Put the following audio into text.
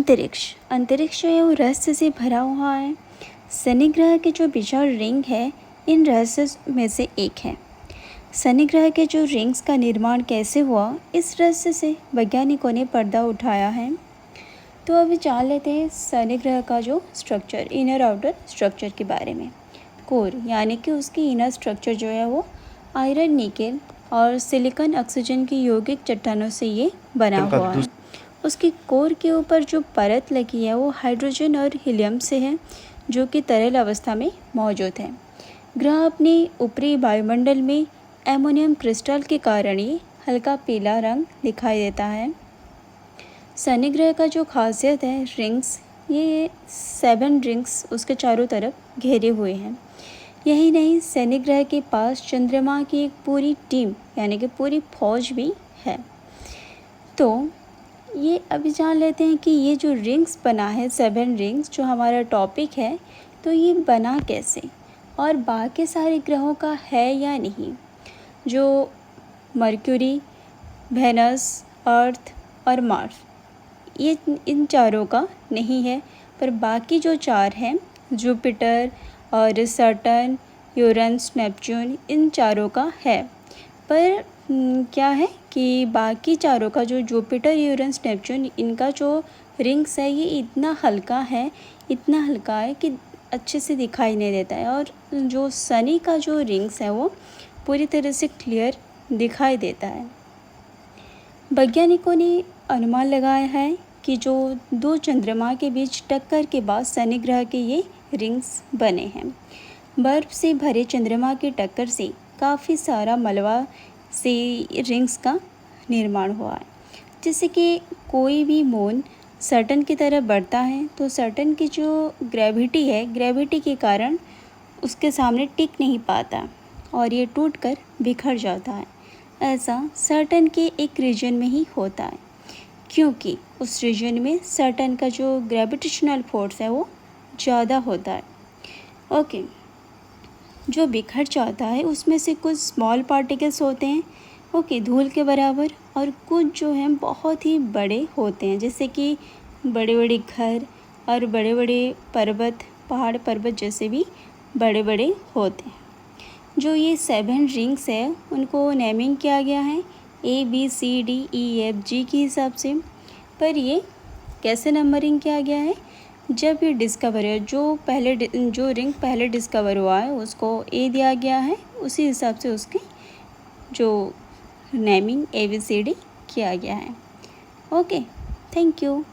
अंतरिक्ष जो है वो रहस्य से भरा हुआ है। शनि ग्रह के जो विशाल रिंग है इन रहस्य में से एक है। शनि ग्रह के जो रिंग्स का निर्माण कैसे हुआ, इस रहस्य से वैज्ञानिकों ने पर्दा उठाया है। तो अभी जान लेते हैं शनि ग्रह का जो स्ट्रक्चर, इनर आउटर स्ट्रक्चर के बारे में। कोर यानी कि उसकी इनर स्ट्रक्चर जो है वो आयरन, निकेल और सिलिकॉन ऑक्सीजन की यौगिक चट्टानों से ये बना हुआ है। उसकी कोर के ऊपर जो परत लगी है वो हाइड्रोजन और हीलियम से है, जो कि तरल अवस्था में मौजूद है। ग्रह अपने ऊपरी वायुमंडल में एमोनियम क्रिस्टल के कारण ये हल्का पीला रंग दिखाई देता है। शनि ग्रह का जो खासियत है रिंग्स, ये 7 रिंग्स उसके चारों तरफ घेरे हुए हैं। यही नहीं, शनि ग्रह के पास चंद्रमा की एक पूरी टीम यानी कि पूरी फौज भी है। तो ये अभी जान लेते हैं कि ये जो रिंग्स बना है, 7 रिंग्स जो हमारा टॉपिक है, तो ये बना कैसे और बाकी सारे ग्रहों का है या नहीं। जो मर्क्यूरी, वेनस, अर्थ और मार्स, ये इन चारों का नहीं है, पर बाकी जो 4 हैं, जुपिटर और सैटर्न, यूरेनस, नेपच्यून, इन चारों का है। पर क्या है कि बाकी चारों का, जो जुपिटर, यूरेनस, नेपच्यून, इनका जो रिंग्स है ये इतना हल्का है कि अच्छे से दिखाई नहीं देता है। और जो शनि का जो रिंग्स है वो पूरी तरह से क्लियर दिखाई देता है। वैज्ञानिकों ने अनुमान लगाया है कि जो 2 चंद्रमा के बीच टक्कर के बाद शनि ग्रह के ये रिंग्स बने हैं। बर्फ से भरे चंद्रमा की टक्कर से काफ़ी सारा मलबा से रिंग्स का निर्माण हुआ है। जैसे कि कोई भी मून सैटर्न की तरफ बढ़ता है तो सैटर्न की जो ग्रेविटी है, ग्रेविटी के कारण उसके सामने टिक नहीं पाता और ये टूटकर बिखर जाता है। ऐसा सैटर्न के एक रीजन में ही होता है, क्योंकि उस रीजन में सैटर्न का जो ग्रेविटेशनल फोर्स है वो ज़्यादा होता है। ओके, जो बिखर जाता है उसमें से कुछ स्मॉल पार्टिकल्स होते हैं, ओके, धूल के बराबर, और कुछ जो हैं बहुत ही बड़े होते हैं, जैसे कि बड़े बड़े घर और बड़े बड़े पर्वत, पहाड़ पर्वत जैसे भी बड़े बड़े होते हैं। जो ये 7 रिंग्स है उनको नेमिंग किया गया है ABCDEFG के हिसाब से। पर ये कैसे नंबरिंग किया गया है, जब ये डिस्कवर है, जो रिंग पहले डिस्कवर हुआ है उसको A दिया गया है, उसी हिसाब से उसकी जो नेमिंग ABCD किया गया है। Okay, thank you.